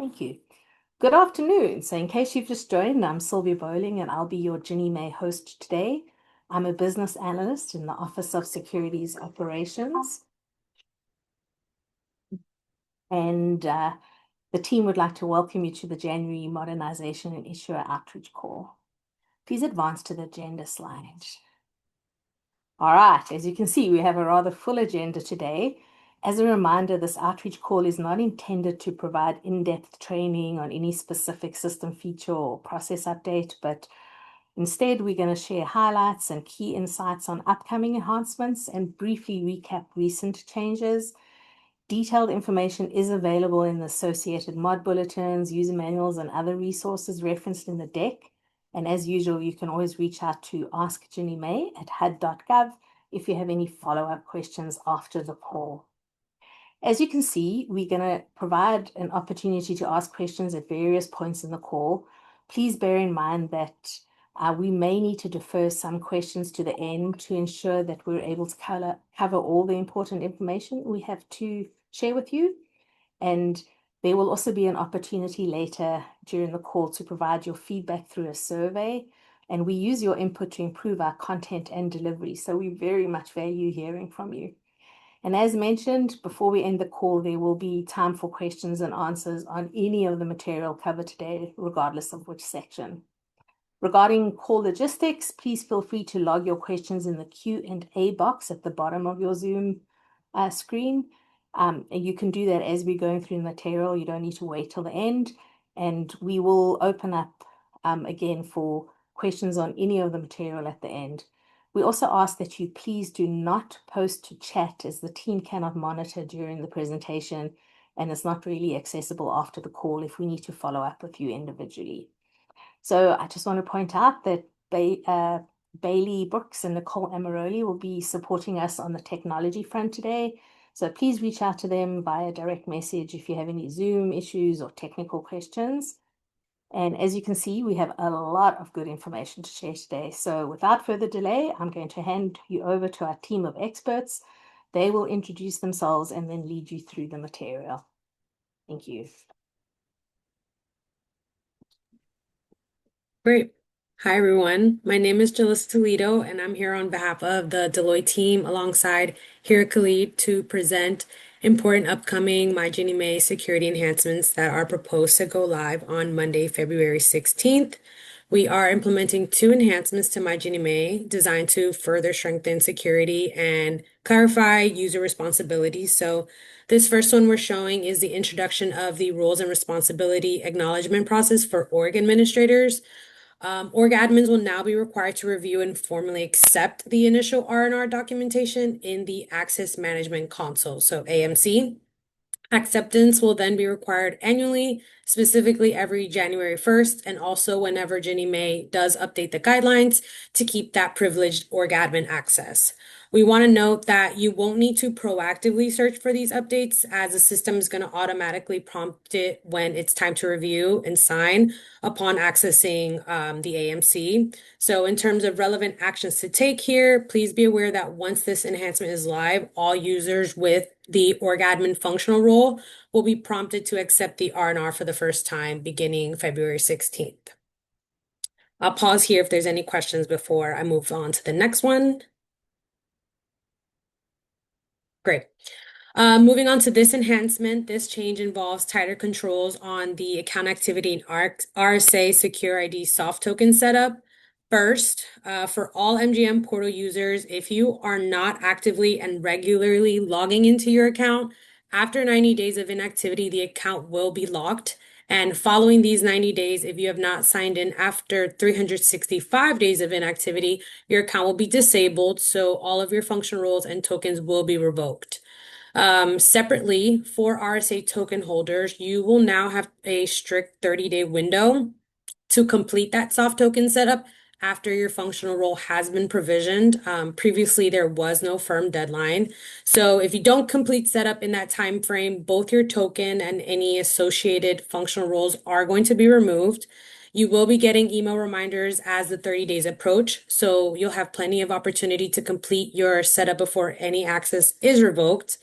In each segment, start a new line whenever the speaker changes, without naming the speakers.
Thank you. Good afternoon. So in case you've just joined, I'm Sylvia Bowling and I'll be your Ginnie Mae host today. I'm a business analyst in the Office of Securities Operations. And the team would like to welcome you to the January Modernization and Issuer Outreach Call. Please advance to the agenda slide. All right, as you can see, we have a rather full agenda today. As a reminder, this outreach call is not intended to provide in-depth training on any specific system feature or process update, but instead we're going to share highlights and key insights on upcoming enhancements and briefly recap recent changes. Detailed information is available in the associated mod bulletins, user manuals, and other resources referenced in the deck. And as usual, you can always reach out to Ask Ginnie Mae at hud.gov if you have any follow-up questions after the call. As you can see, we're going to provide an opportunity to ask questions at various points in the call. Please bear in mind that we may need to defer some questions to the end to ensure that we're able to cover all the important information we have to share with you. And there will also be an opportunity later during the call to provide your feedback through a survey. And we use your input to improve our content and delivery. So we very much value hearing from you. And as mentioned, before we end the call, there will be time for questions and answers on any of the material covered today, regardless of which section. Regarding call logistics, please feel free to log your questions in the Q&A box at the bottom of your Zoom screen. And you can do that as we're going through the material. You don't need to wait till the end. And we will open up again for questions on any of the material at the end. We also ask that you please do not post to chat, as the team cannot monitor during the presentation and it's not really accessible after the call if we need to follow up with you individually. So I just want to point out that Bailey Brooks and Nicole Amaroli will be supporting us on the technology front today. So please reach out to them via direct message if you have any Zoom issues or technical questions. And as you can see, we have a lot of good information to share today. So without further delay, I'm going to hand you over to our team of experts. They will introduce themselves and then lead you through the material. Thank you.
Great. Hi, everyone. My name is Jalissa Toledo, and I'm here on behalf of the Deloitte team alongside Hira Khalid to present important upcoming My Ginnie Mae security enhancements that are proposed to go live on Monday, February 16th. We are implementing 2 enhancements to My Ginnie Mae designed to further strengthen security and clarify user responsibilities. So this first one we're showing is the introduction of the roles and responsibility acknowledgement process for org administrators. Org admins will now be required to review and formally accept the initial R&R documentation in the Access Management Console, so AMC. Acceptance will then be required annually, specifically every January 1st, and also whenever Ginnie Mae does update the guidelines to keep that privileged org admin access. We want to note that you won't need to proactively search for these updates, as the system is going to automatically prompt it when it's time to review and sign upon accessing the AMC. So in terms of relevant actions to take here, please be aware that once this enhancement is live, all users with the org admin functional role will be prompted to accept the R&R for the first time beginning February 16th. I'll pause here if there's any questions before I move on to the next one. Great. Moving on to this enhancement, this change involves tighter controls on the account activity and RSA Secure ID soft token setup. First, for all MGM portal users, if you are not actively and regularly logging into your account, after 90 days of inactivity, the account will be locked. And following these 90 days, if you have not signed in after 365 days of inactivity, your account will be disabled. So all of your function roles and tokens will be revoked. Separately, for RSA token holders, you will now have a strict 30-day window to complete that soft token setup after your functional role has been provisioned. Previously, there was no firm deadline. So if you don't complete setup in that time frame, both your token and any associated functional roles are going to be removed. You will be getting email reminders as the 30 days approach, so you'll have plenty of opportunity to complete your setup before any access is revoked.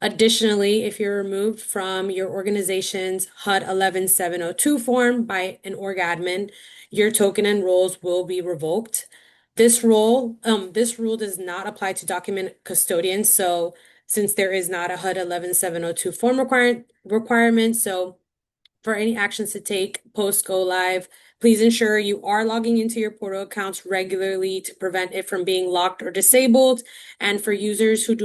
Additionally, if you're removed from your organization's HUD 11702 form by an org admin, your token and roles will be revoked. This rule does not apply to document custodians. So since there is not a HUD 11702 form requirement, so for any actions to take post go live, please ensure you are logging into your portal accounts regularly to prevent it from being locked or disabled. And for users who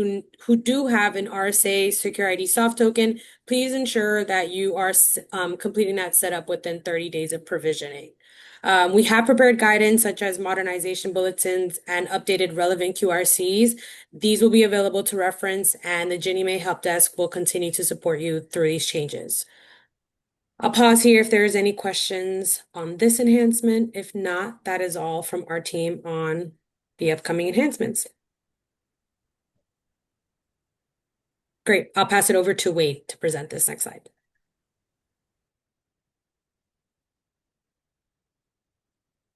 do have an RSA Secure ID soft token, please ensure that you are completing that setup within 30 days of provisioning. We have prepared guidance such as modernization bulletins and updated relevant QRCs. These will be available to reference, and the Ginnie Mae Help Desk will continue to support you through these changes. I'll pause here if there's any questions on this enhancement. If not, that is all from our team on the upcoming enhancements. Great. I'll pass it over to Wade to present this next slide.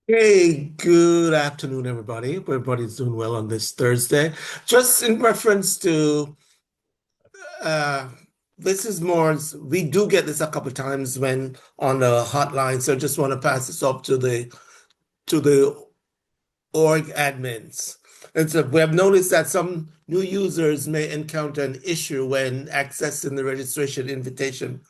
Hey, good afternoon, everybody. Hope everybody's doing well on this Thursday. Just in reference to this is more, we do get this a couple of times when on the hotline, so just want to pass this up to the org admins. And so we have noticed that some new users may encounter an issue when accessing the registration invitation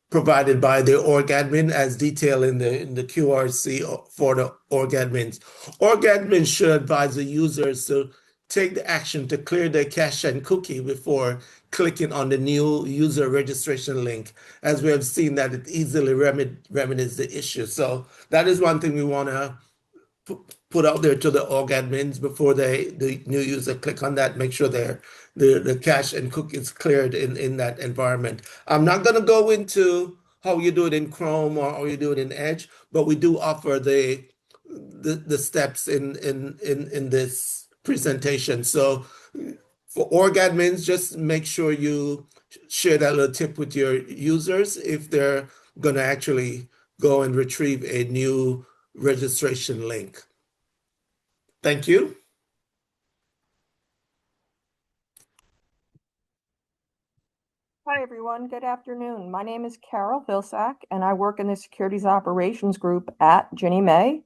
provided by the org admin as detailed in the QRC for the org admins. Org admins should advise the users to take the action to clear their cache and cookie before clicking on the new user registration link, as we have seen that it easily remedies the issue. So that is one thing we want to put out there to the org admins before the new user click on that, make sure the cache and cookie is cleared in that environment. I'm not going to go into how you do it in Chrome or how you do it in Edge, but we do offer the steps in this presentation. So for org admins, just make sure you share that little tip with your users if they're going to actually go and retrieve a new registration link. Thank you.
Hi, everyone. Good afternoon. My name is Carol Vilsack, and I work in the Securities Operations Group at Ginnie Mae.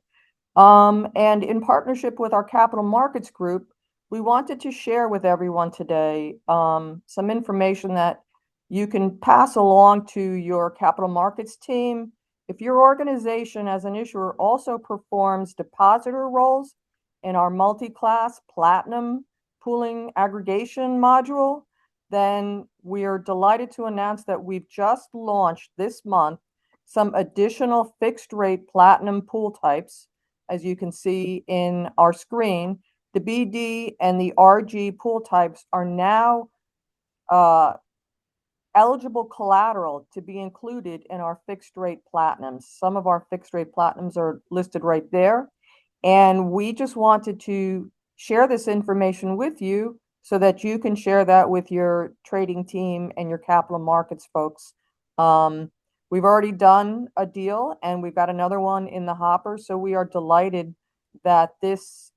And in partnership with our Capital Markets Group, we wanted to share with everyone today some information that you can pass along to your capital markets team. If your organization as an issuer also performs depositor roles in our multi-class platinum pooling aggregation module, then we are delighted to announce that we've just launched this month some additional fixed rate platinum pool types. As you can see in our screen, the BD and the RG pool types are now eligible collateral to be included in our fixed rate platinums. Some of our fixed rate platinums are listed right there. And we just wanted to share this information with you so that you can share that with your trading team and your capital markets folks. We've already done a deal and we've got another one in the hopper. So we are delighted that this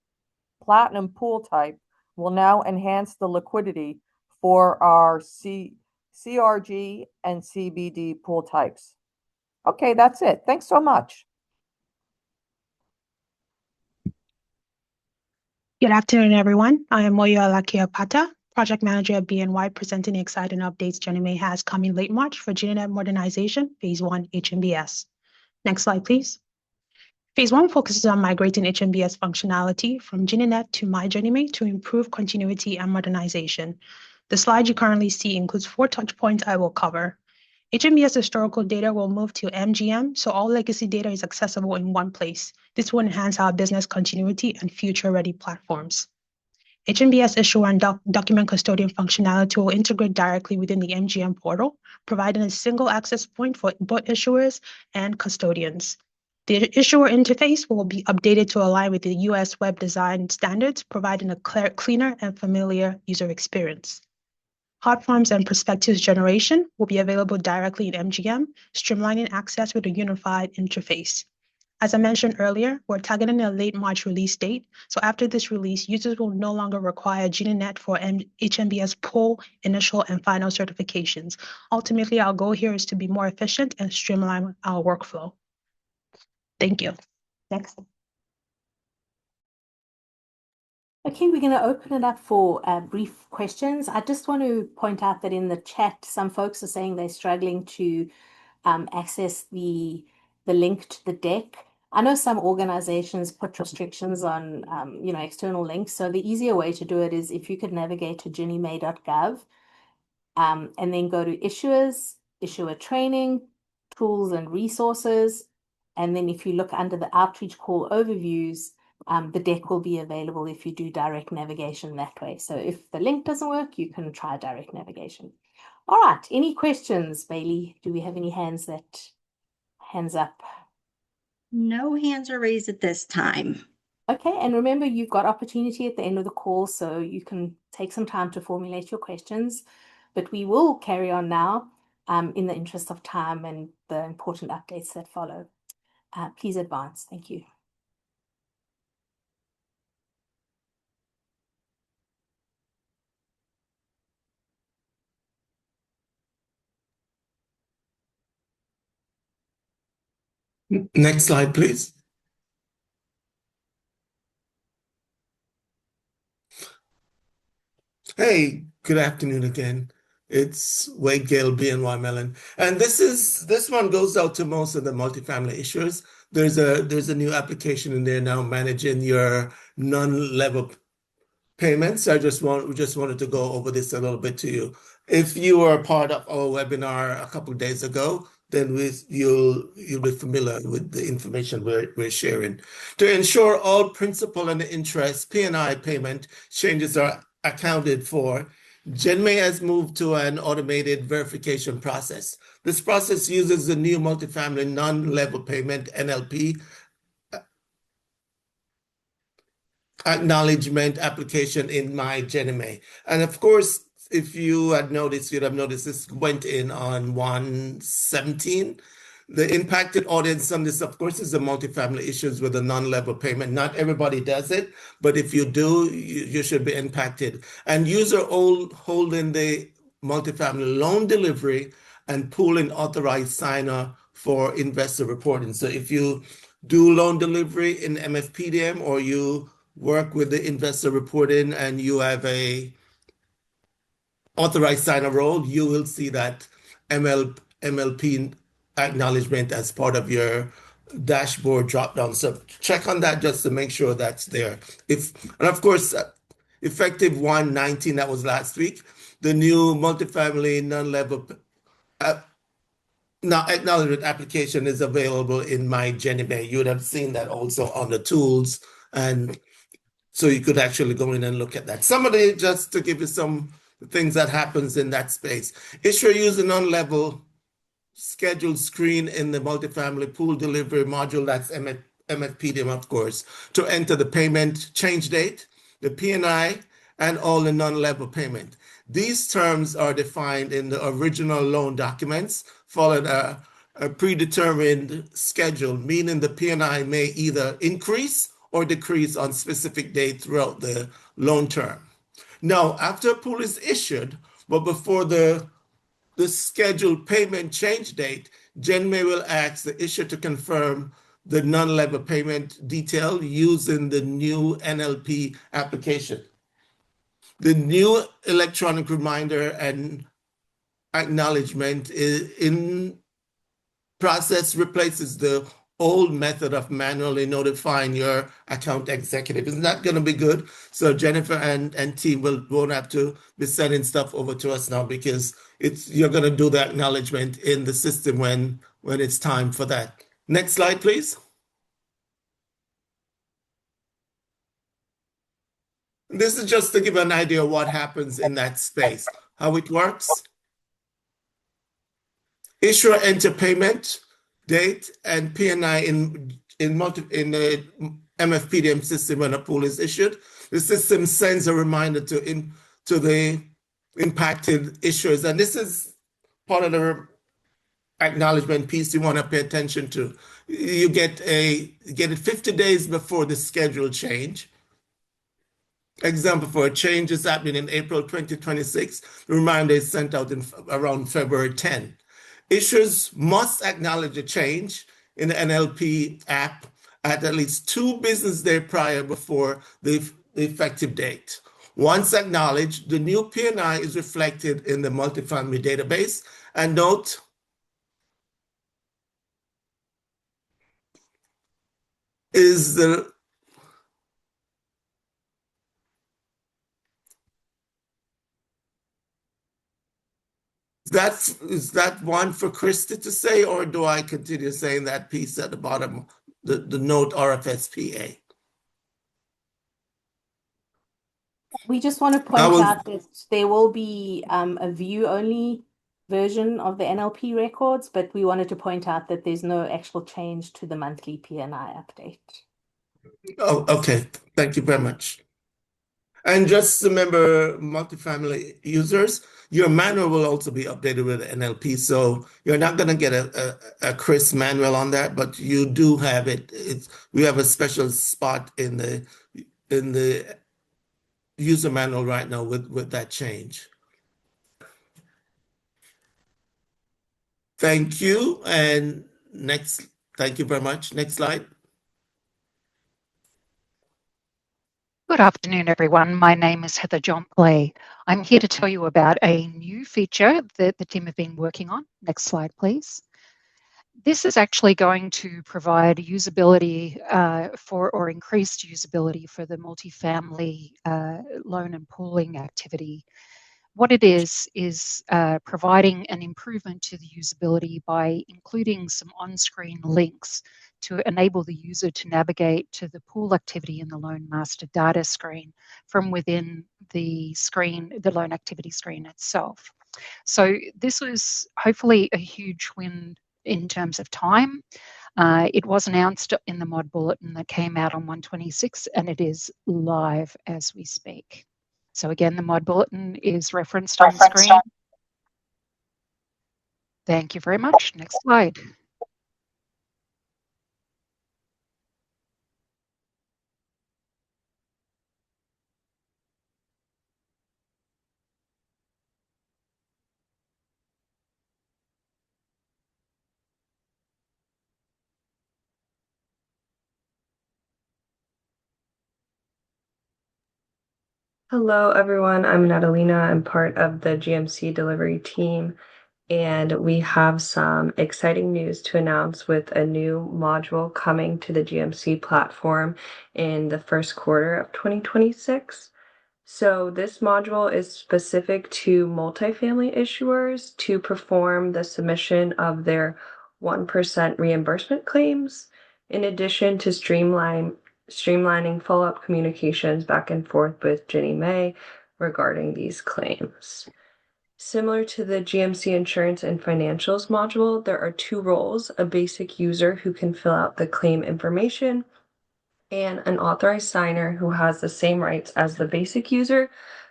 platinum pool type will now enhance the liquidity for our CRG and CBD pool types. Okay, that's it. Thanks so much.
Good afternoon, everyone. I am Moyo Alakia-Pata, Project Manager at BNY, presenting the exciting updates Ginnie Mae has coming late March for GenNet Modernization Phase 1 HMBS. Next slide, please. Phase 1 focuses on migrating HMBS functionality from GenNet to MyGinnieMay to improve continuity and modernization. The slide you currently see includes 4 touch points I will cover. HMBS historical data will move to MGM, so all legacy data is accessible in one place. This will enhance our business continuity and future-ready platforms. HMBS issuer and document custodian functionality will integrate directly within the MGM portal, providing a single access point for both issuers and custodians. The issuer interface will be updated to align with the US web design standards, providing a cleaner and familiar user experience. Hot forms and prospectus generation will be available directly in MGM, streamlining access with a unified interface. As I mentioned earlier, we're targeting a late March release date. So after this release, users will no longer require GenieNet for HMBS pull, initial, and final certifications. Ultimately, our goal here is to be more efficient and streamline our workflow. Thank you. Next.
Okay, we're going to open it up for brief questions. I just want to point out that in the chat, some folks are saying they're struggling to access the link to the deck. I know some organizations put restrictions on external links. So the easier way to do it is if you could navigate to ginniemay.gov and then go to issuers, issuer training, tools and resources. And then if you look under the outreach call overviews, the deck will be available if you do direct navigation that way. So if the link doesn't work, you can try direct navigation. All right, any questions, Bailey? Do we have any hands up?
No hands are raised at this time.
Okay, and remember, you've got opportunity at the end of the call, so you can take some time to formulate your questions, but we will carry on now in the interest of time and the important updates that follow. Please advance. Thank you.
Next slide, please. Hey, good afternoon again. It's Wade Gale, BNY Mellon. And this one goes out to most of the multifamily issuers. There's a new application in there now managing your non-level payments. We just wanted to go over this a little bit to you. If you were part of our webinar a couple of days ago, then you'll be familiar with the information we're sharing. To ensure all principal and interest P&I payment changes are accounted for, Ginnie Mae has moved to an automated verification process. This process uses the new multifamily non-level payment NLP acknowledgement application in my Ginnie Mae. And of course, if you had noticed, you'd have noticed this went in on 1/17. The impacted audience on this, of course, is the multifamily issues with a non-level payment. Not everybody does it, but if you do, you should be impacted. And user holding the multifamily loan delivery and pooling authorized signer for investor reporting. So if you do loan delivery in MFPDM or you work with the investor reporting and you have a authorized signer role, you will see that MLP acknowledgement as part of your dashboard dropdown. So check on that just to make sure that's there. And of course, effective 1/19, that was last week, the new multifamily non-level now acknowledgement application is available in my Ginnie Mae. You would have seen that also on the tools, and so you could actually go in and look at that. Somebody, just to give you some things that happens in that space. Issuer user non-level scheduled screen in the multifamily pool delivery module, that's MFPDM, of course, to enter the payment change date, the P&I, and all the non-level payment. These terms are defined in the original loan documents, following a predetermined schedule, meaning the P&I may either increase or decrease on specific date throughout the loan term. Now, after a pool is issued, but before the scheduled payment change date, Ginnie Mae will ask the issuer to confirm the non-level payment detail using the new NLP application. The new electronic reminder and acknowledgement in process replaces the old method of manually notifying your account executive. Isn't that going to be good? So Jennifer and team won't have to be sending stuff over to us now, because you're going to do the acknowledgement in the system when it's time for that. Next slide, please. This is just to give an idea of what happens in that space, how it works. Issuer enter payment date and P&I in the MFPDM system when a pool is issued. The system sends a reminder to the impacted issuers, and this is part of the acknowledgement piece you want to pay attention to. You get it 50 days before the schedule change. Example, for a change is happening in April 2026, the reminder is sent out around February 10. Issuers must acknowledge a change in the NLP app at least 2 business days prior before the effective date. Once acknowledged, the new P&I is reflected in the multifamily database. And note, is that one for Krista to say, or do I continue saying that piece at the bottom, the note RFSPA?
We just want to point out that there will be a view-only version of the NLP records, but we wanted to point out that there's no actual change to the monthly P&I update.
Oh, okay. Thank you very much. And just remember, multifamily users, your manual will also be updated with NLP. So you're not going to get a crisp manual on that, but you do have it. We have a special spot in the user manual right now with that change. Thank you. And thank you very much. Next slide.
Good afternoon, everyone. My name is Heather John Play. I'm here to tell you about a new feature that the team have been working on. Next slide, please. This is actually going to provide usability or increased usability for the multifamily loan and pooling activity. What it is providing an improvement to the usability by including some on-screen links to enable the user to navigate to the pool activity in the loan master data screen from within the screen, the loan activity screen itself. So this was hopefully a huge win in terms of time. It was announced in the mod bulletin that came out on 1/26, and it is live as we speak. So again, the mod bulletin is referenced on the screen. Thank you very much. Next slide.
Hello, everyone. I'm Natalina. I'm part of the GMC delivery team, and we have some exciting news to announce with a new module coming to the GMC platform in the first quarter of 2026. So this module is specific to multifamily issuers to perform the submission of their 1% reimbursement claims, in addition to streamlining follow-up communications back and forth with Ginnie Mae regarding these claims. Similar to the GMC Insurance and Financials module, there are 2 roles: a basic user who can fill out the claim information, and an authorized signer who has the same rights as the basic user,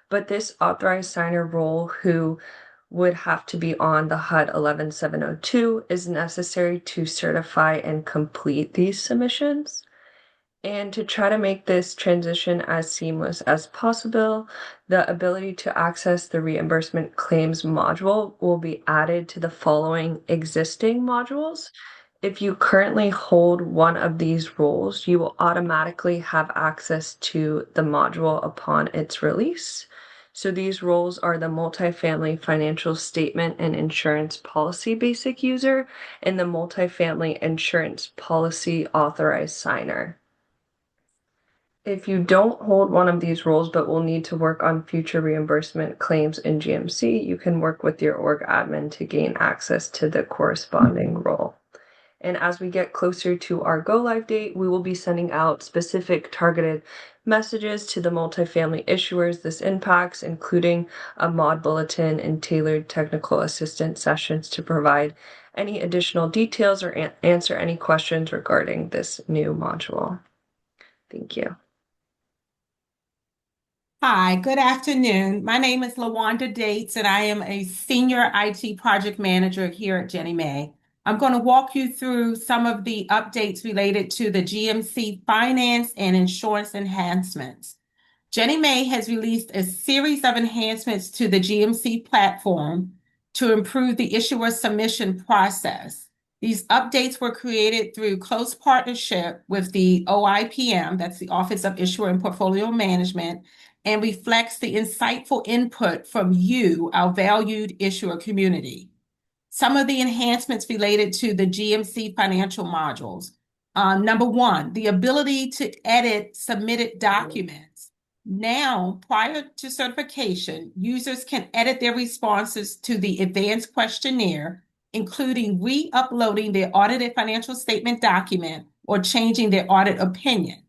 but this authorized signer role, who would have to be on the HUD 11702, is necessary to certify and complete these submissions. And to try to make this transition as seamless as possible, the ability to access the reimbursement claims module will be added to the following existing modules. If you currently hold one of these roles, you will automatically have access to the module upon its release. So these roles are the multifamily financial statement and insurance policy basic user and the multifamily insurance policy authorized signer. If you don't hold one of these roles but will need to work on future reimbursement claims in GMC, you can work with your org admin to gain access to the corresponding role. And as we get closer to our go live date, we will be sending out specific targeted messages to the multifamily issuers this impacts, including a mod bulletin and tailored technical assistance sessions to provide any additional details or answer any questions regarding this new module. Thank you.
Hi, good afternoon. My name is LaWanda Dates, and I am a senior IT project manager here at Ginnie Mae. I'm going to walk you through some of the updates related to the GMC finance and insurance enhancements. Ginnie Mae has released a series of enhancements to the GMC platform to improve the issuer submission process. These updates were created through close partnership with the OIPM, that's the Office of Issuer and Portfolio Management, and reflects the insightful input from you, our valued issuer community. Some of the enhancements related to the GMC financial modules. Number one, the ability to edit submitted documents. Now, prior to certification, users can edit their responses to the advanced questionnaire, including re-uploading their audited financial statement document or changing their audit opinion.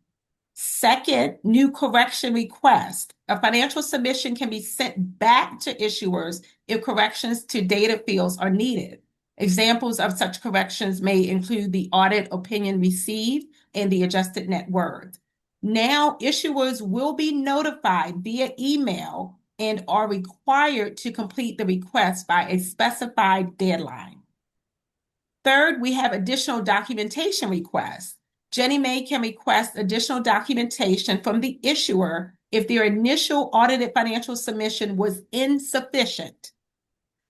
Second, new correction request. A financial submission can be sent back to issuers if corrections to data fields are needed. Examples of such corrections may include the audit opinion received and the adjusted net worth. Now, issuers will be notified via email and are required to complete the request by a specified deadline. Third, we have additional documentation requests. Ginnie Mae can request additional documentation from the issuer if their initial audited financial submission was insufficient.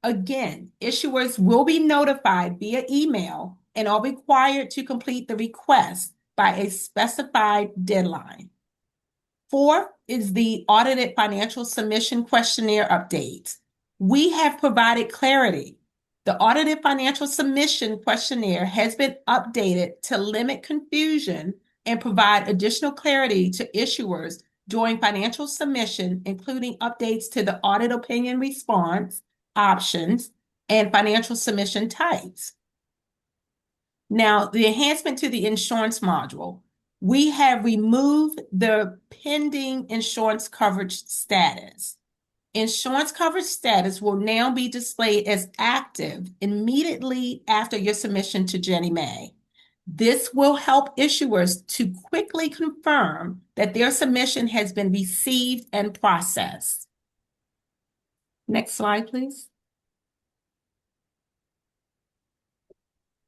Again, issuers will be notified via email and are required to complete the request by a specified deadline. Fourth is the audited financial submission questionnaire updates. We have provided clarity. The audited financial submission questionnaire has been updated to limit confusion and provide additional clarity to issuers during financial submission, including updates to the audit opinion response, options, and financial submission types. Now, the enhancement to the insurance module. We have removed the pending insurance coverage status. Insurance coverage status will now be displayed as active immediately after your submission to Ginnie Mae. This will help issuers to quickly confirm that their submission has been received and processed. Next slide, please.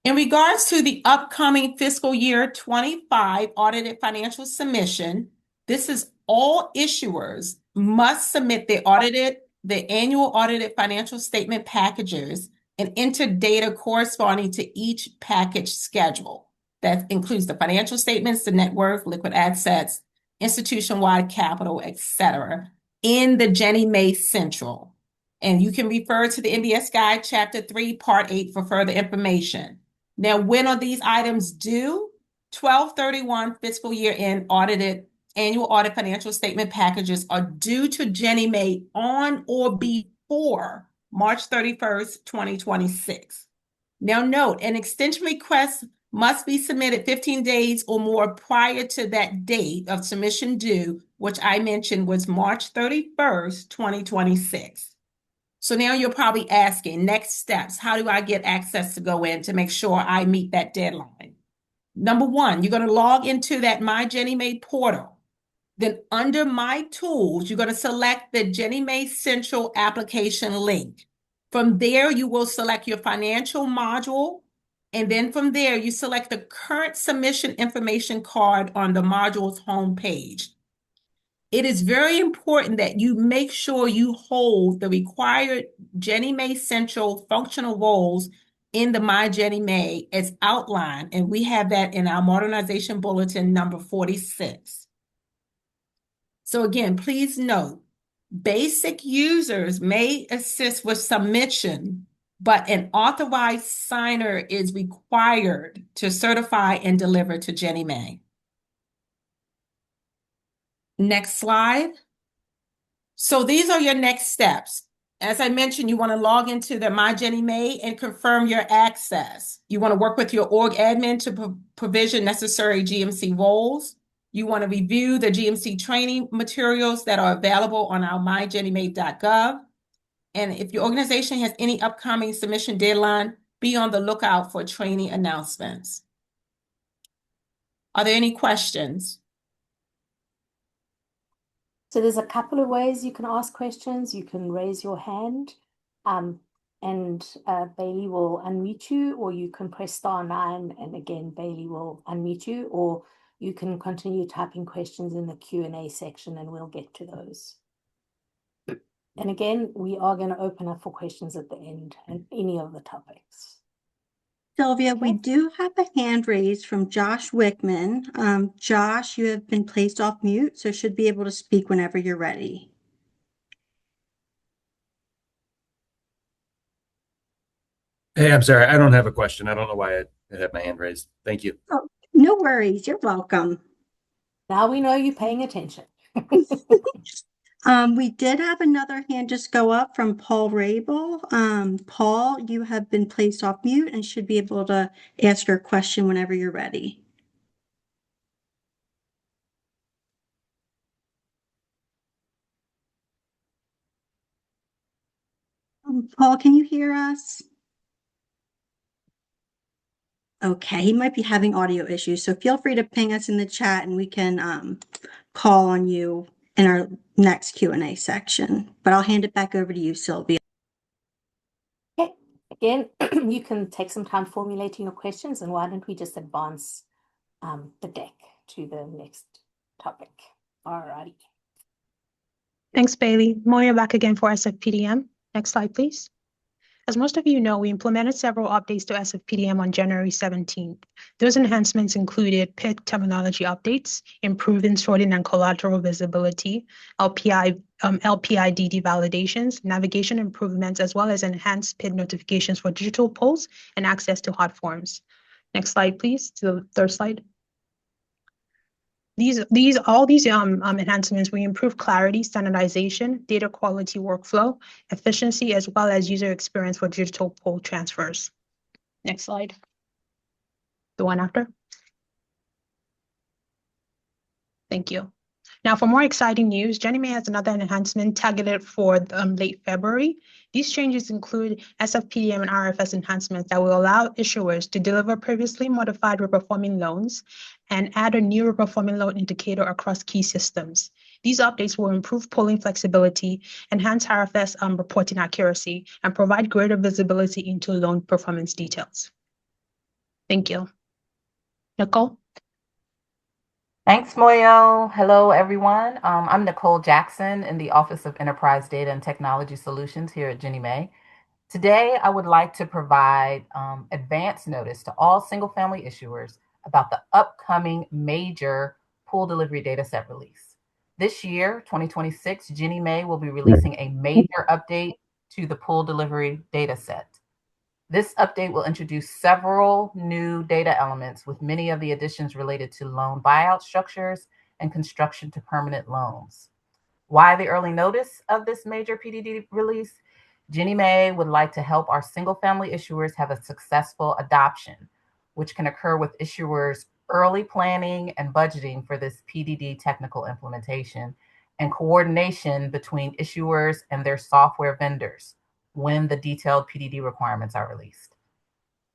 In regards to the upcoming fiscal year 25 audited financial submission, this is all issuers must submit the annual audited financial statement packages and enter data corresponding to each package schedule. That includes the financial statements, the net worth, liquid assets, institution-wide capital, etc., in the Ginnie Mae Central. And you can refer to the NBS Guide, Chapter 3, Part 8 for further information. Now, when are these items due? 12/31 fiscal year end audited annual audit financial statement packages are due to Ginnie Mae on or before March 31st, 2026. Now note, an extension request must be submitted 15 days or more prior to that date of submission due, which I mentioned was March 31st, 2026. So now you're probably asking, next steps, how do I get access to go in to make sure I meet that deadline? Number one, you're going to log into that My Ginnie Mae portal. Then under My Tools, you're going to select the Ginnie Mae Central application link. From there, you will select your financial module. And then from there, you select the current submission information card on the module's homepage. It is very important that you make sure you hold the required Ginnie Mae Central functional roles in the My Ginnie Mae as outlined, and we have that in our Modernization Bulletin number 46. So again, please note, basic users may assist with submission, but an authorized signer is required to certify and deliver to Ginnie Mae. Next slide. So these are your next steps. As I mentioned, you want to log into the My Ginnie Mae and confirm your access. You want to work with your org admin to provision necessary GMC roles. You want to review the GMC training materials that are available on our myginniemay.gov. And if your organization has any upcoming submission deadline, be on the lookout for training announcements. Are there any questions?
So there's a couple of ways you can ask questions. You can raise your hand, and Bailey will unmute you, or you can press *9 and again Bailey will unmute you, or you can continue typing questions in the Q&A section and we'll get to those. And again, we are going to open up for questions at the end and any of the topics.
Sylvia, we do have a hand raised from Josh Wickman. Josh, you have been placed off mute, so should be able to speak whenever you're ready.
Hey, I'm sorry. I don't have a question. I don't know why I had my hand raised. Thank you.
Oh, no worries. You're welcome.
Now we know you're paying attention.
We did have another hand just go up from Paul Rabel. Paul, you have been placed off mute and should be able to ask your question whenever you're ready. Paul, can you hear us? Okay, he might be having audio issues, so feel free to ping us in the chat and we can call on you in our next Q&A section. But I'll hand it back over to you, Sylvia.
Okay, again, you can take some time formulating your questions, and why don't we just advance the deck to the next topic. All righty.
Thanks, Bailey. Moya back again for SFPDM. Next slide, please. As most of you know, we implemented several updates to SFPDM on January 17th. Those enhancements included PID terminology updates, improving sorting and collateral visibility, LPIDD validations, navigation improvements, as well as enhanced PID notifications for digital polls and access to hot forms. Next slide, please, to the third slide. All these enhancements, we improve clarity, standardization, data quality workflow, efficiency, as well as user experience for digital poll transfers. Next slide. The one after. Thank you. Now, for more exciting news, Ginnie Mae has another enhancement targeted for late February. These changes include SFPDM and RFS enhancements that will allow issuers to deliver previously modified reperforming loans and add a new reperforming loan indicator across key systems. These updates will improve polling flexibility, enhance RFS reporting accuracy, and provide greater visibility into loan performance details. Thank you. Nicole?
Thanks, Moyo. Hello, everyone. I'm Nicole Jackson in the Office of Enterprise Data and Technology Solutions here at Ginnie Mae. Today, I would like to provide advance notice to all single-family issuers about the upcoming major pool delivery dataset release. This year, 2026, Ginnie Mae will be releasing a major update to the pool delivery dataset. This update will introduce several new data elements, with many of the additions related to loan buyout structures and construction to permanent loans. Why the early notice of this major PDD release? Ginnie Mae would like to help our single-family issuers have a successful adoption, which can occur with issuers' early planning and budgeting for this PDD technical implementation, and coordination between issuers and their software vendors when the detailed PDD requirements are released.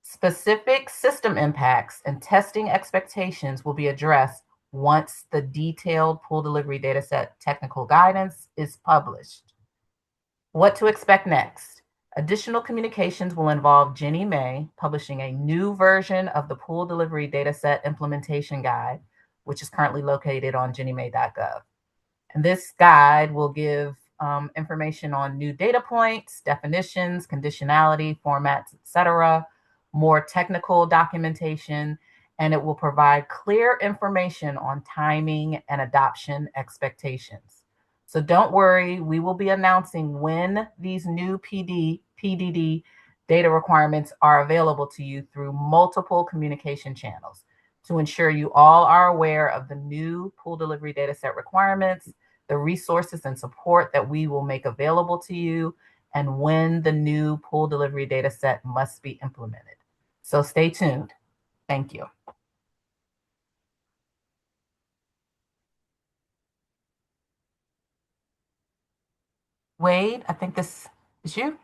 Specific system impacts and testing expectations will be addressed once the detailed pool delivery dataset technical guidance is published. What to expect next? Additional communications will involve Ginnie Mae publishing a new version of the pool delivery dataset implementation guide, which is currently located on ginniemay.gov. And this guide will give information on new data points, definitions, conditionality, formats, etc., more technical documentation, and it will provide clear information on timing and adoption expectations. So don't worry, we will be announcing when these new PDD data requirements are available to you through multiple communication channels to ensure you all are aware of the new pool delivery dataset requirements, the resources and support that we will make available to you, and when the new pool delivery data set must be implemented. So stay tuned. Thank you. Wade, I think this is you.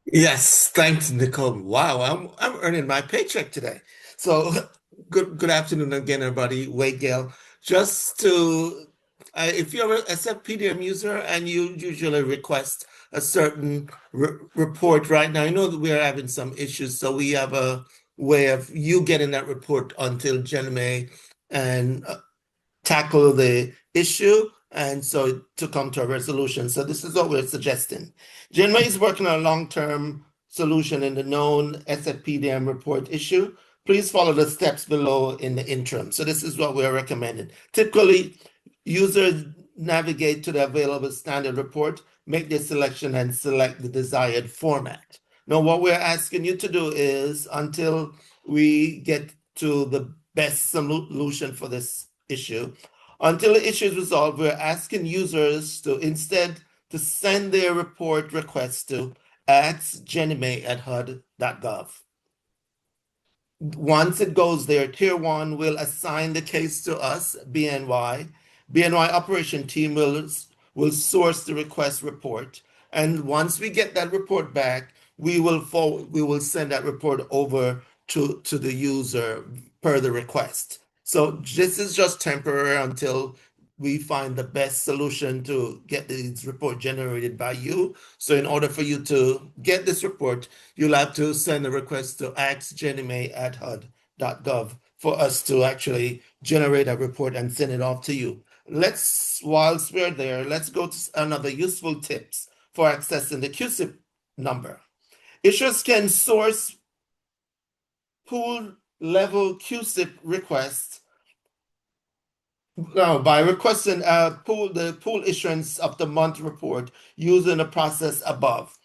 Yes, thanks, Nicole. Wow, I'm earning my paycheck today. So good afternoon again, everybody. Wade Gale. Just to if you're a SFPDM user and you usually request a certain report right now, I know that we're having some issues, so we have a way of you getting that report until Ginnie Mae and tackle the issue, and so to come to a resolution. So this is what we're suggesting. Ginnie Mae is working on a long-term solution in the known SFPDM report issue. Please follow the steps below in the interim. So this is what we're recommending. Typically, users navigate to the available standard report, make their selection, and select the desired format. Now, what we're asking you to do is, until we get to the best solution for this issue, until the issue is resolved, we're asking users to instead to send their report requests to ask@ginniemay@hud.gov. Once it goes there, Tier 1 will assign the case to us, BNY. BNY operation team will source the request report. And once we get that report back, we will send that report over to the user per the request. So this is just temporary until we find the best solution to get this report generated by you. So in order for you to get this report, you'll have to send a request to ask@ginniemay@hud.gov for us to actually generate a report and send it off to you. Whilst we're there, let's go to another useful tips for accessing the QSIP number. Issuers can source pool level QSIP requests by requesting the pool issuance of the month report using the process above.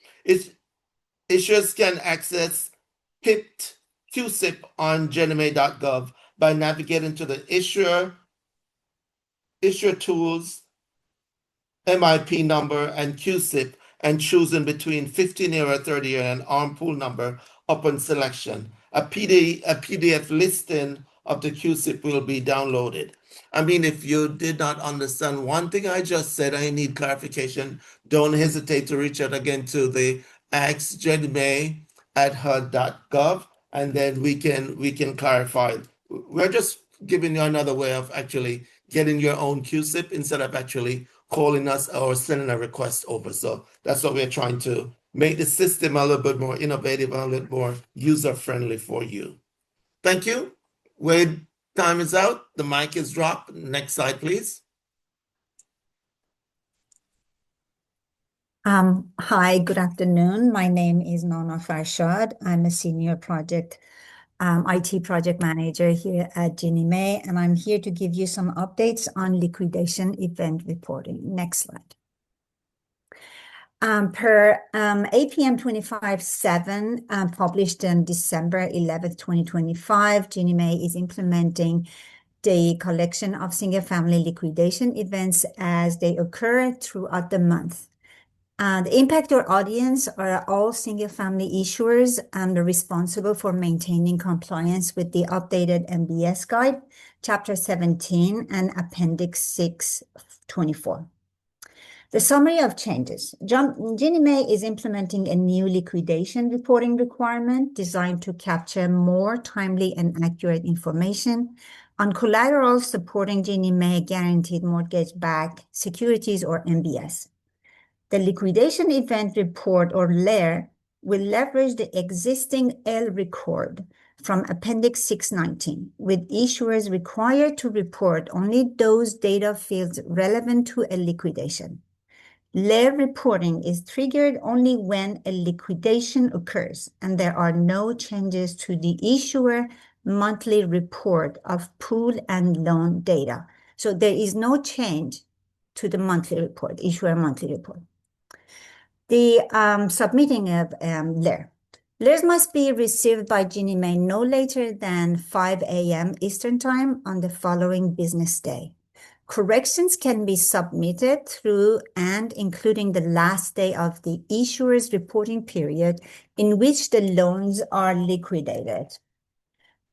Issuers can access HIPT QSIP on ginniemay.gov by navigating to the issuer tools, MIP number, and QSIP, and choosing between 15-year or 30-year and an ARM pool number upon selection. A PDF listing of the QSIP will be downloaded. I mean, if you did not understand one thing I just said, I need clarification, don't hesitate to reach out again to the ask@ginniemay@hud.gov, and then we can clarify. We're just giving you another way of actually getting your own QSIP instead of actually calling us or sending a request over. So that's what we're trying to make the system a little bit more innovative, a little bit more user-friendly for you. Thank you. Wade, time is out. The mic is dropped. Next slide, please.
Hi, good afternoon. My name is Nona Farshad. I'm a senior IT project manager here at Ginnie Mae, and I'm here to give you some updates on liquidation event reporting. Next slide. Per APM 25.7 published on December 11th, 2025, Ginnie Mae is implementing the collection of single-family liquidation events as they occur throughout the month. The impactor audience are all single-family issuers and are responsible for maintaining compliance with the updated MBS guide, Chapter 17 and Appendix 624. The summary of changes. Ginnie Mae is implementing a new liquidation reporting requirement designed to capture more timely and accurate information on collateral supporting Ginnie Mae guaranteed mortgage-backed securities or MBS. The Liquidation Event Report, or LER, will leverage the existing L record from Appendix 619, with issuers required to report only those data fields relevant to a liquidation. LER reporting is triggered only when a liquidation occurs, and there are no changes to the issuer monthly report of pool and loan data. So there is no change to the monthly report, issuer monthly report. The submitting of LER. LERs must be received by Ginnie Mae no later than 5 a.m. Eastern Time on the following business day. Corrections can be submitted through and including the last day of the issuer's reporting period in which the loans are liquidated.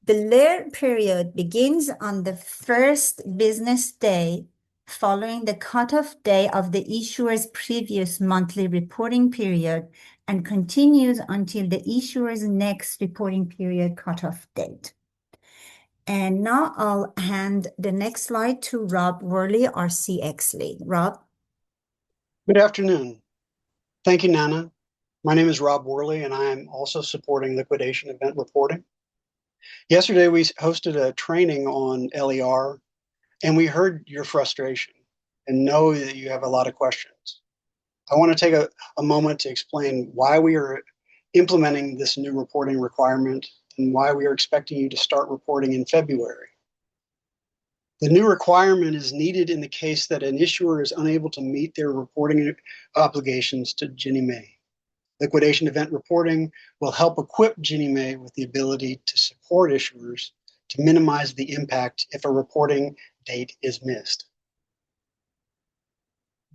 The LER period begins on the first business day following the cutoff day of the issuer's previous monthly reporting period and continues until the issuer's next reporting period cutoff date. And now I'll hand the next slide to Rob Worley, our CX lead. Rob?
Good afternoon. Thank you, Nana. My name is Rob Worley, and I'm also supporting Liquidation Event Reporting. Yesterday, we hosted a training on LER, and we heard your frustration and know that you have a lot of questions. I want to take a moment to explain why we are implementing this new reporting requirement and why we are expecting you to start reporting in February. The new requirement is needed in the case that an issuer is unable to meet their reporting obligations to Ginnie Mae. Liquidation Event Reporting will help equip Ginnie Mae with the ability to support issuers to minimize the impact if a reporting date is missed.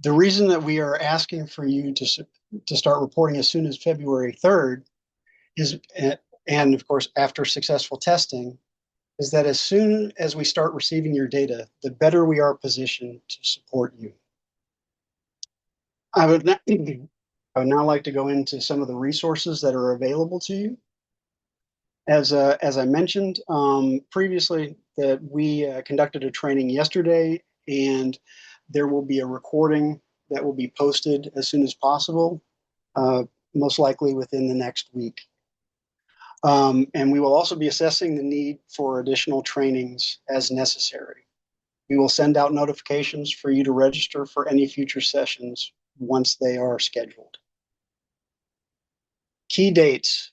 The reason that we are asking for you to start reporting as soon as February 3rd is, and of course after successful testing, is that as soon as we start receiving your data, the better we are positioned to support you. I would now like to go into some of the resources that are available to you. As I mentioned previously, that we conducted a training yesterday, and there will be a recording that will be posted as soon as possible, most likely within the next week. And we will also be assessing the need for additional trainings as necessary. We will send out notifications for you to register for any future sessions once they are scheduled. Key dates.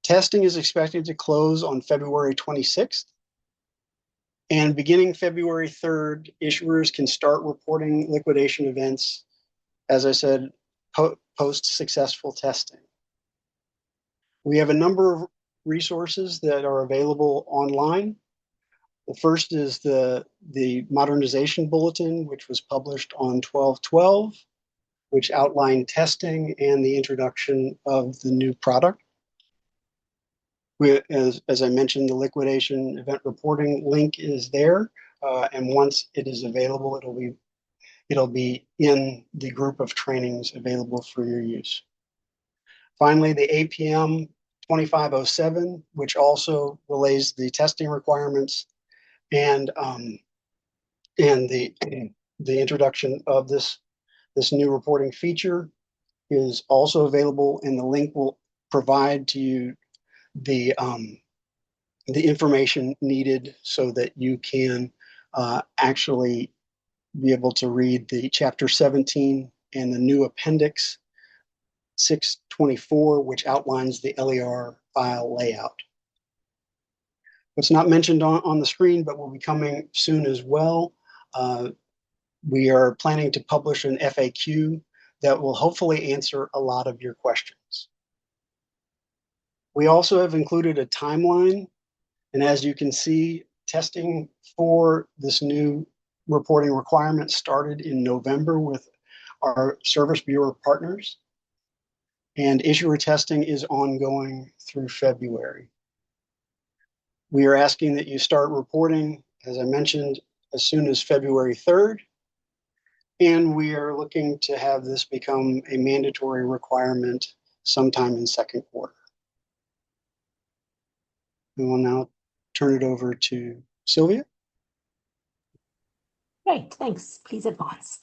Testing is expected to close on February 26th. And beginning February 3rd, issuers can start reporting liquidation events, as I said, post successful testing. We have a number of resources that are available online. The first is the Modernization Bulletin, which was published on 12/12, which outlined testing and the introduction of the new product. As I mentioned, the Liquidation Event Reporting link is there, and once it is available, it'll be in the group of trainings available for your use. Finally, the APM 2507, which also relays the testing requirements and the introduction of this new reporting feature, is also available, and the link will provide to you the information needed so that you can actually be able to read the Chapter 17 and the new Appendix 624, which outlines the LER file layout. What's not mentioned on the screen, but will be coming soon as well, we are planning to publish an FAQ that will hopefully answer a lot of your questions. We also have included a timeline, and as you can see, testing for this new reporting requirement started in November with our Service Bureau partners, and issuer testing is ongoing through February. We are asking that you start reporting, as I mentioned, as soon as February 3rd, and we are looking to have this become a mandatory requirement sometime in second quarter. We will now turn it over to Sylvia.
Great, thanks. Please advance.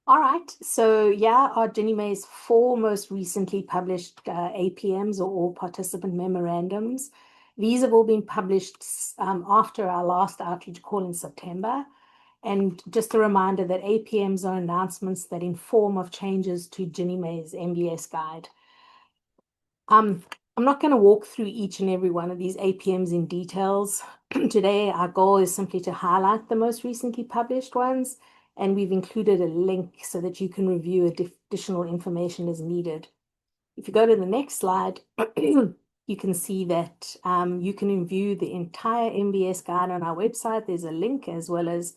All right, so yeah, our Ginnie Mae's 4 most recently published APMs, or all participant memorandums. These have all been published after our last outreach call in September. And just a reminder that APMs are announcements that inform of changes to Ginnie Mae's MBS guide. I'm not going to walk through each and every one of these APMs in details. Today, our goal is simply to highlight the most recently published ones, and we've included a link so that you can review additional information as needed. If you go to the next slide, you can see that you can view the entire MBS guide on our website. There's a link as well as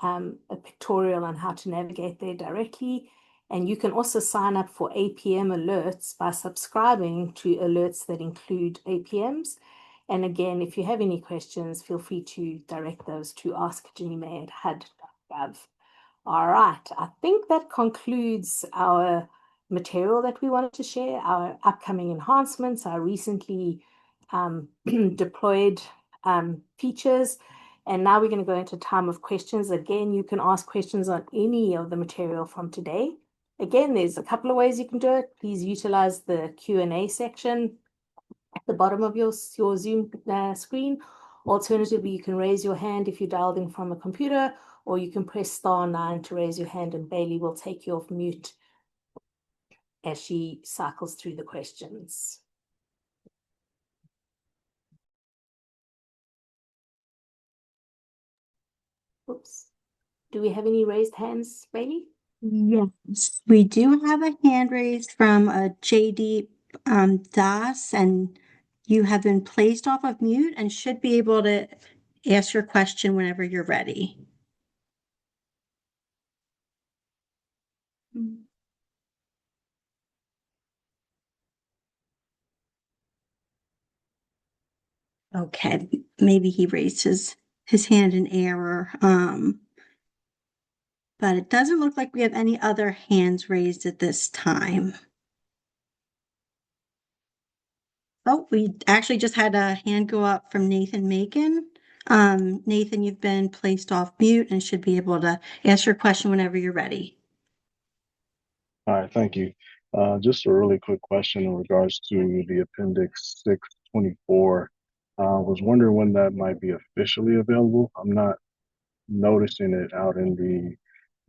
a pictorial on how to navigate there directly. And you can also sign up for APM alerts by subscribing to alerts that include APMs. And again, if you have any questions, feel free to direct those to askginniemay@hud.gov. All right, I think that concludes our material that we wanted to share, our upcoming enhancements, our recently deployed features. And now we're going to go into time of questions. Again, you can ask questions on any of the material from today. Again, there's a couple of ways you can do it. Please utilize the Q&A section at the bottom of your Zoom screen. Alternatively, you can raise your hand if you dialed in from a computer, or you can press *9 to raise your hand, and Bailey will take you off mute as she cycles through the questions. Oops. Do we have any raised hands, Bailey?
Yes, we do have a hand raised from JD Das, and you have been placed off of mute and should be able to ask your question whenever you're ready. Okay, maybe he raised his hand in error. But it doesn't look like we have any other hands raised at this time. Oh, we actually just had a hand go up from Nathan Macon. Nathan, you've been placed off mute and should be able to ask your question whenever you're ready.
All right, thank you. Just a really quick question in regards to the Appendix 624. I was wondering when that might be officially available. I'm not noticing it out in the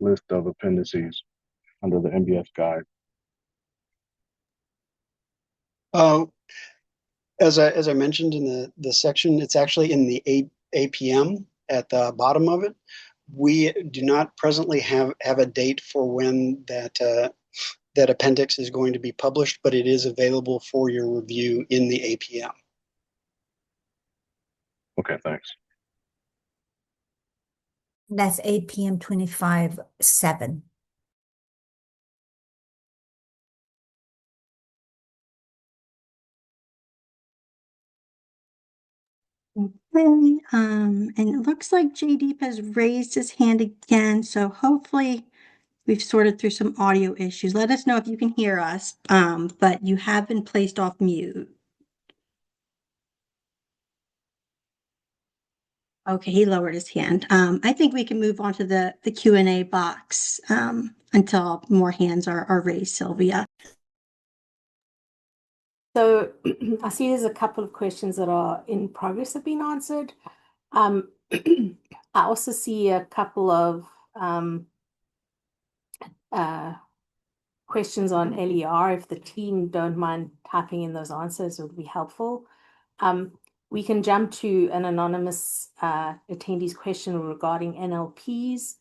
list of appendices under the MBS guide.
As I mentioned in the section, it's actually in the APM at the bottom of it. We do not presently have a date for when that appendix is going to be published, but it is available for your review in the APM.
Okay, thanks.
That's APM 25/7.
Okay, and it looks like JD has raised his hand again, so hopefully we've sorted through some audio issues. Let us know if you can hear us, but you have been placed off mute. Okay, he lowered his hand. I think we can move on to the Q&A box until more hands are raised, Sylvia.
So I see there's a couple of questions that are in progress have been answered. I also see a couple of questions on LER. If the team don't mind typing in those answers, it would be helpful. We can jump to an anonymous attendee's question regarding NLPs.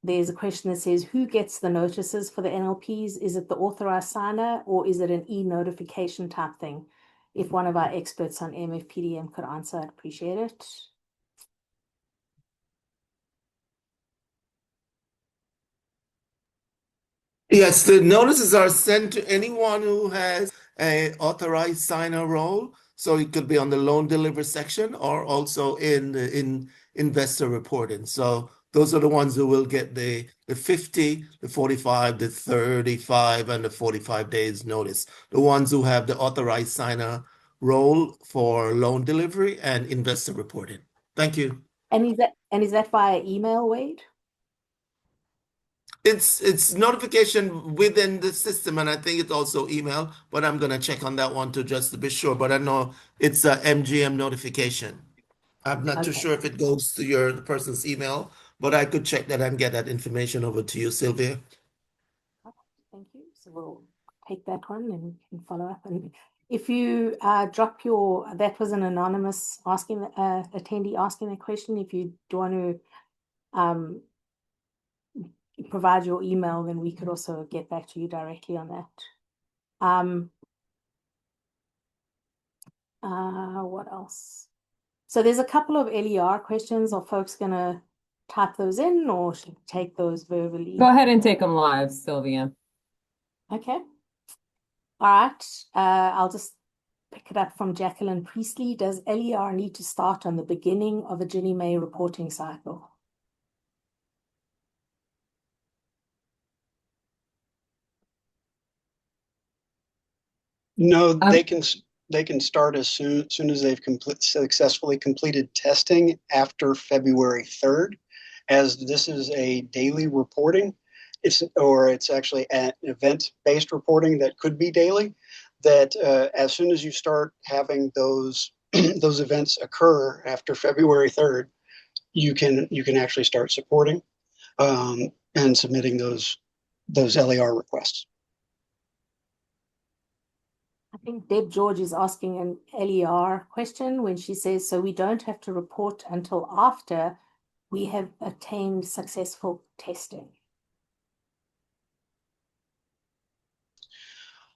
There's a question that says, who gets the notices for the NLPs? Is it the authorized signer, or is it an e-notification type thing? If one of our experts on MFPDM could answer, I'd appreciate it.
Yes, the notices are sent to anyone who has an authorized signer role. So it could be on the loan deliver section or also in investor reporting. So those are the ones who will get the 50, the 45, the 35, and the 45 days notice. The ones who have the authorized signer role for loan delivery and investor reporting. Thank you.
And is that via email, Wade?
It's notification within the system, and I think it's also email, but I'm gonna check on that one too just to be sure. But I know it's a MGM notification. I'm not too sure if it goes to the person's email, but I could check that and get that information over to you, Sylvia.
Thank you. So we'll take that one and we can follow up. And if you drop that was an anonymous attendee asking the question. If you do want to provide your email, then we could also get back to you directly on that. What else? So there's a couple of LER questions. Are folks going to type those in, or should we take those verbally?
Go ahead and take them live, Sylvia.
Okay. All right. I'll just pick it up from Jacqueline Priestley. Does LER need to start on the beginning of a Ginnie Mae reporting cycle?
No, they can they can start as soon as they've successfully completed testing after February 3rd, as this is a daily reporting. It's actually an event-based reporting that could be daily. That as soon as you start having those those events occur after February 3rd, you can actually start supporting and submitting those LAR requests.
I think Deb George is asking an LER question when she says, so we don't have to report until after we have attained successful testing.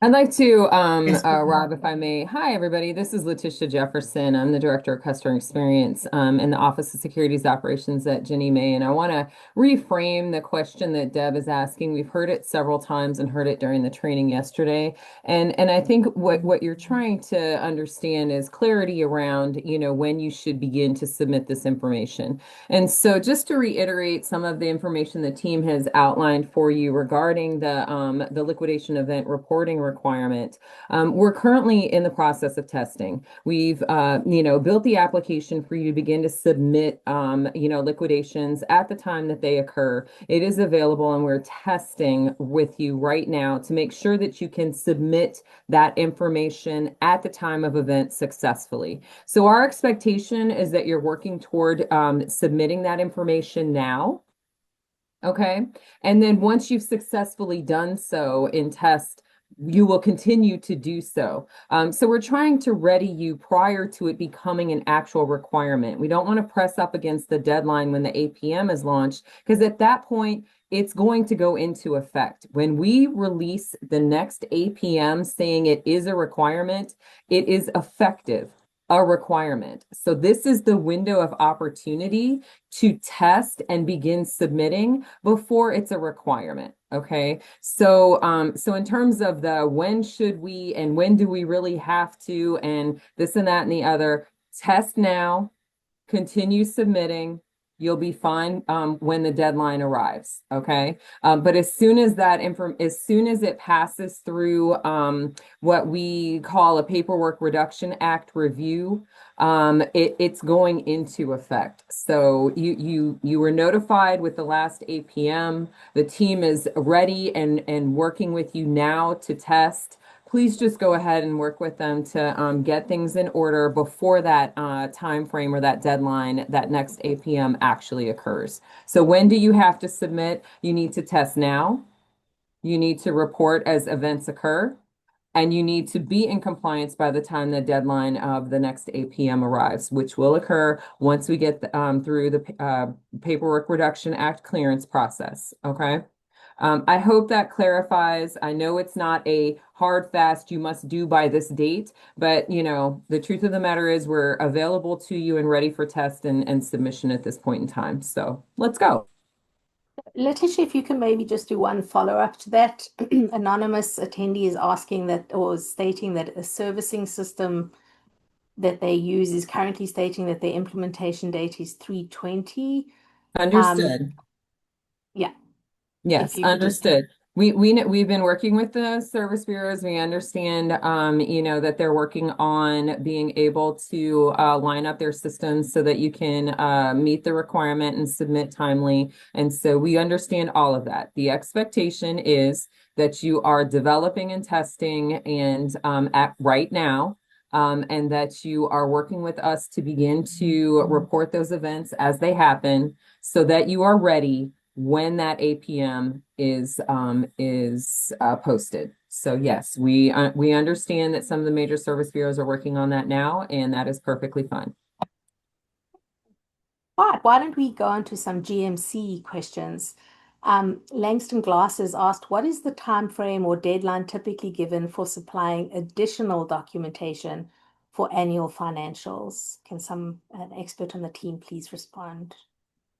I'd like to,
Yes.
Rob, if I may. Hi, everybody. This is Letitia Jefferson. I'm the Director of Customer Experience in the Office of Securities Operations at Ginnie Mae. And I want to reframe the question that Deb is asking. We've heard it several times and heard it during the training yesterday. And I think what you're trying to understand is clarity around, when you should begin to submit this information. And so just to reiterate some of the information the team has outlined for you regarding the liquidation event reporting requirement, we're currently in the process of testing. We've, built the application for you to begin to submit, liquidations at the time that they occur. It is available, and we're testing with you right now to make sure that you can submit that information at the time of event successfully. So our expectation is that you're working toward submitting that information now. Okay. And then once you've successfully done so in test, you will continue to do so. So we're trying to ready you prior to it becoming an actual requirement. We don't want to press up against the deadline when the APM is launched, because at that point, it's going to go into effect. When we release the next APM saying it is a requirement, it is effective. A requirement. So this is the window of opportunity to test and begin submitting before it's a requirement. Okay. So in terms of the when should we and when do we really have to, and this and that and the other, test now, continue submitting. You'll be fine when the deadline arrives. Okay. But as soon as it passes through what we call a Paperwork Reduction Act review, it's going into effect. So you were notified with the last APM. The team is ready and working with you now to test. Please just go ahead and work with them to get things in order before that time frame or that deadline, that next APM actually occurs. So when do you have to submit? You need to test now. You need to report as events occur. And you need to be in compliance by the time the deadline of the next APM arrives, which will occur once we get through the Paperwork Reduction Act clearance process. Okay. I hope that clarifies. I know it's not a hard, fast, you must do by this date, but the truth of the matter is we're available to you and ready for test and submission at this point in time. So let's go.
Letitia, if you can maybe just do one follow-up to that. Anonymous attendee is asking that, or stating that a servicing system that they use is currently stating that their implementation date is 3/20.
Understood.
Yeah.
Yes, understood. We've been working with the service bureaus. We understand, that they're working on being able to line up their systems so that you can meet the requirement and submit timely. And so we understand all of that. The expectation is that you are developing and testing and at right now, and that you are working with us to begin to report those events as they happen so that you are ready when that APM is posted. So yes, we understand that some of the major service bureaus are working on that now, and that is perfectly fine.
All right, why don't we go on to some GMC questions? Langston Glass has asked, what is the time frame or deadline typically given for supplying additional documentation for annual financials? Can an expert on the team please respond?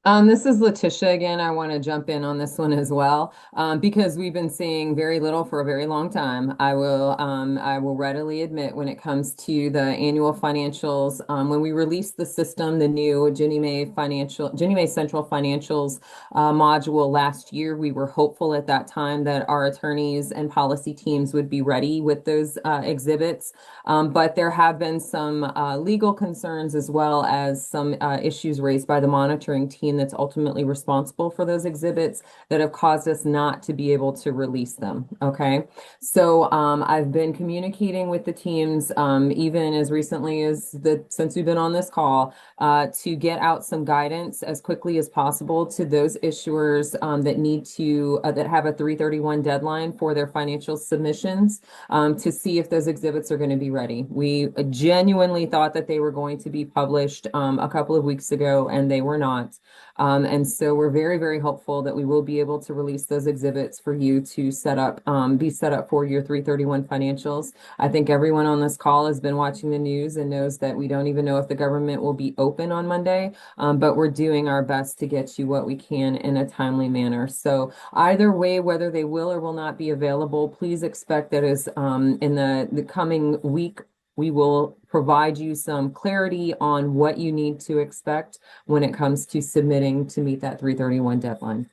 This is Letitia again. I want to jump in on this one as well, because we've been seeing very little for a very long time. I will readily admit when it comes to the annual financials, when we released the system, the new Ginnie Mae Central Financials module last year, we were hopeful at that time that our attorneys and policy teams would be ready with those exhibits. But there have been some legal concerns as well as some issues raised by the monitoring team that's ultimately responsible for those exhibits that have caused us not to be able to release them. Okay. So I've been communicating with the teams even as recently as since we've been on this call to get out some guidance as quickly as possible to those issuers that need to that have a 3/31 deadline for their financial submissions to see if those exhibits are going to be ready. We genuinely thought that they were going to be published a couple of weeks ago, and they were not. And so we're very, very hopeful that we will be able to release those exhibits for you to be set up for your 3/31 financials. I think everyone on this call has been watching the news and knows that we don't even know if the government will be open on Monday, but we're doing our best to get you what we can in a timely manner. So either way, whether they will or will not be available, please expect that as in the coming week, we will provide you some clarity on what you need to expect when it comes to submitting to meet that 3/31 deadline.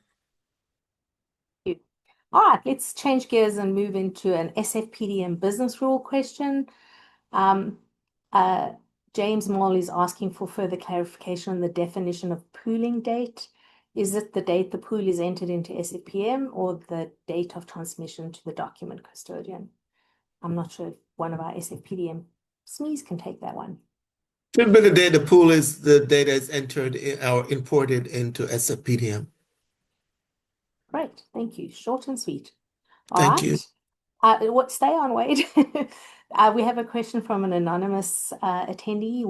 All right, let's change gears and move into an SFPDM business rule question. James Moll is asking for further clarification on the definition of pooling date. Is it the date the pool is entered into SFPM or the date of transmission to the document custodian? I'm not sure if one of our SFPDM SMEs can take that one.
Should be the day the pool is the data is entered or imported into SFPDM.
Great, thank you. Short and sweet.
Thank you.
Stay on, Wade. We have a question from an anonymous attendee.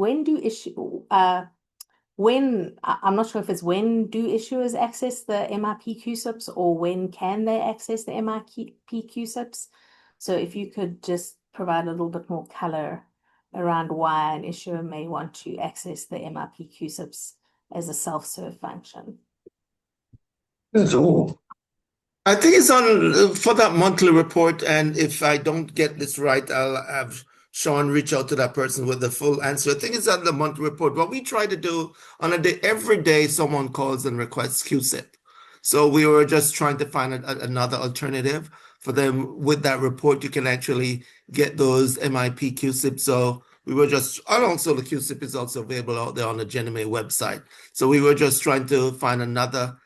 I'm not sure if it's when do issuers access the MIP QSIPs or when can they access the MIP QSIPs? So if you could just provide a little bit more color around why an issuer may want to access the MIP QSIPs as a self-serve function.
I think it's on for that monthly report, and if I don't get this right, I'll have Sean reach out to that person with the full answer. I think it's on the monthly report. What we try to do on a day, every day someone calls and requests QSIP. So we were just trying to find another alternative for them. With that report, you can actually get those MIP QSIP. So we were just, and also the QSIP is also available out there on the Ginnie Mae website. So we were just trying to find another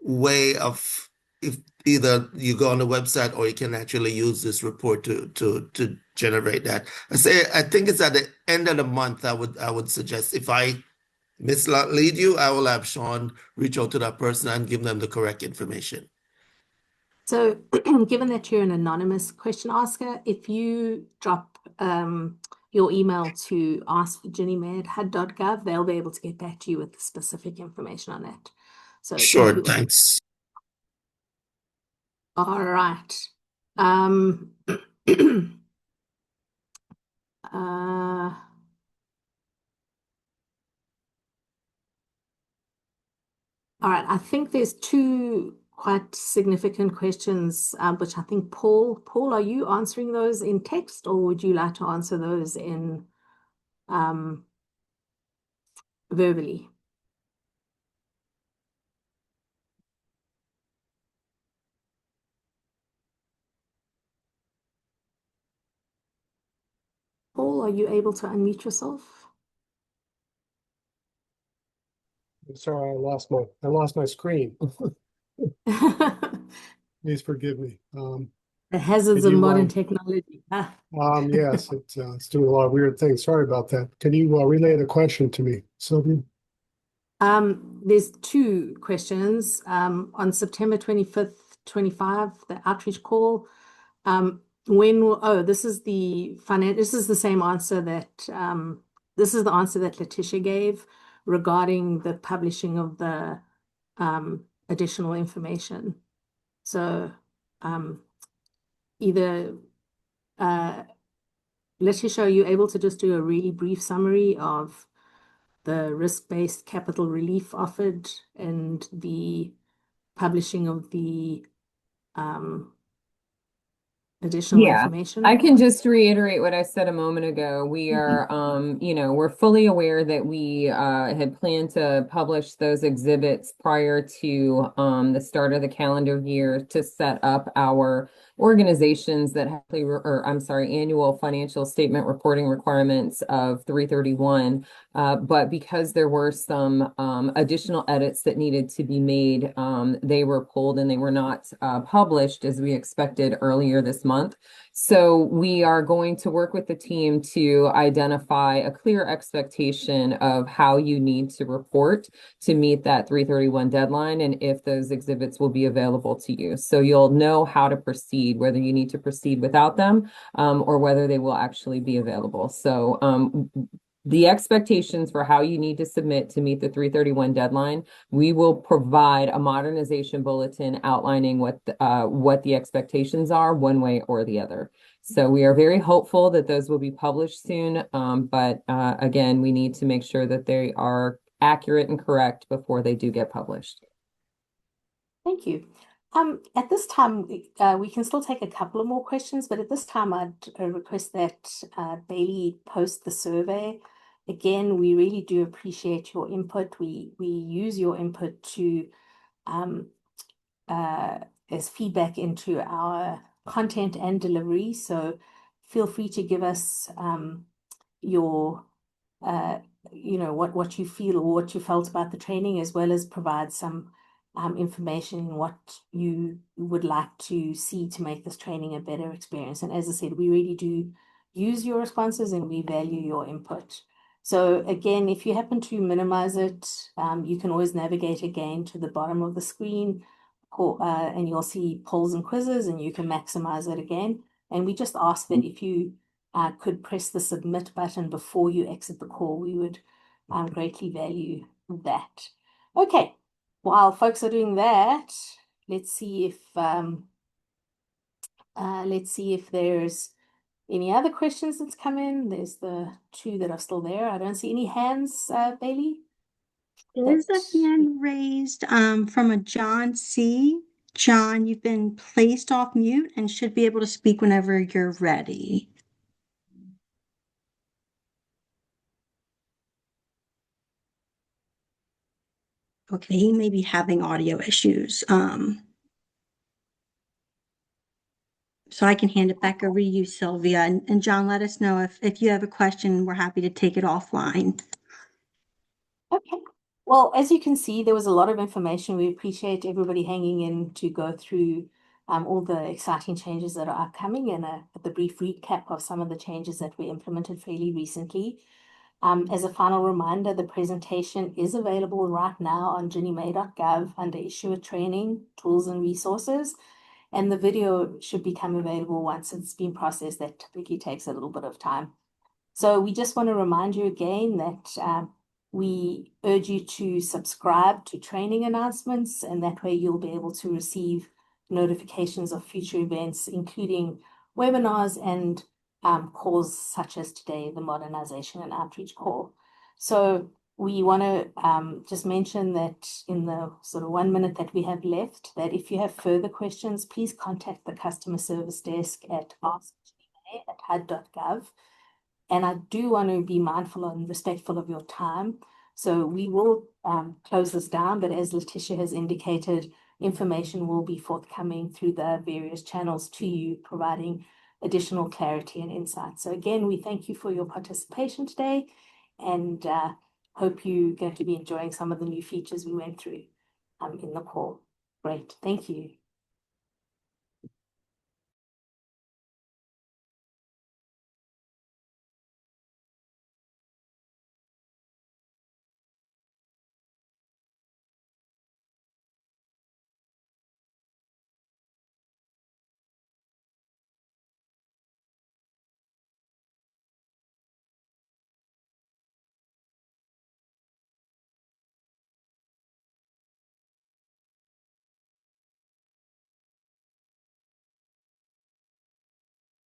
way of, if either you go on the website or you can actually use this report to generate that. I think it's at the end of the month. I would suggest, if I mislead you, I will have Sean reach out to that person and give them the correct information.
So given that you're an anonymous question asker, if you drop your email to ask@ginniemay@hud.gov, they'll be able to get back to you with the specific information on that. So
sure, thanks.
All right. All right, I think there's two quite significant questions, which I think Paul, are you answering those in text, or would you like to answer those in verbally? Paul, are you able to unmute yourself?
Sorry, I lost my screen. Please forgive me.
The hazards of modern technology.
Yes, it's doing a lot of weird things. Sorry about that. Can you relay the question to me, Sylvia?
There's two questions. On September 25th, 25, the outreach call. This is the same answer that this is the answer that Letitia gave regarding the publishing of the additional information. So either Letitia, are you able to just do a really brief summary of the risk-based capital relief offered and the publishing of the additional information?
I can just reiterate what I said a moment ago. We are, we're fully aware that we had planned to publish those exhibits prior to the start of the calendar year to set up our organizations that have, annual financial statement reporting requirements of 331. But because there were some additional edits that needed to be made, they were pulled and they were not published as we expected earlier this month. So we are going to work with the team to identify a clear expectation of how you need to report to meet that 331 deadline and if those exhibits will be available to you. So you'll know how to proceed, whether you need to proceed without them or whether they will actually be available. So the expectations for how you need to submit to meet the 331 deadline, we will provide a modernization bulletin outlining what the expectations are one way or the other. So we are very hopeful that those will be published soon. But again, we need to make sure that they are accurate and correct before they do get published.
Thank you. At this time, we can still take a couple of more questions, but at this time, I'd request that Bailey post the survey. Again, we really do appreciate your input. We use your input to as feedback into our content and delivery. So feel free to give us your what you feel or what you felt about the training, as well as provide some information what you would like to see to make this training a better experience. And as I said, we really do use your responses and we value your input. So again, if you happen to minimize it, you can always navigate again to the bottom of the screen and you'll see polls and quizzes and you can maximize it again. And we just ask that if you could press the submit button before you exit the call, we would greatly value that. Okay, while folks are doing that, let's see if there's any other questions that's come in. There's the two that are still there. I don't see any hands, Bailey.
There's a hand raised from a John C. John, you've been placed off mute and should be able to speak whenever you're ready. Okay, he may be having audio issues. So I can hand it back over to you, Sylvia. And John, let us know if you have a question. We're happy to take it offline.
Okay. Well, as you can see, there was a lot of information. We appreciate everybody hanging in to go through all the exciting changes that are upcoming and the brief recap of some of the changes that we implemented fairly recently. As a final reminder, the presentation is available right now on ginniemay.gov under Issuer Training, Tools and Resources. And the video should become available once it's been processed. That typically takes a little bit of time. So we just want to remind you again that we urge you to subscribe to training announcements, and that way you'll be able to receive notifications of future events, including webinars and calls such as today, the Modernization and Outreach Call. So we want to just mention that in the sort of 1 minute that we have left, that if you have further questions, please contact the customer service desk at ask@hud.gov. And I do want to be mindful and respectful of your time. So we will close this down, but as Letitia has indicated, information will be forthcoming through the various channels to you, providing additional clarity and insight. So again, we thank you for your participation today and hope you're going to be enjoying some of the new features we went through in the call. Great, thank you.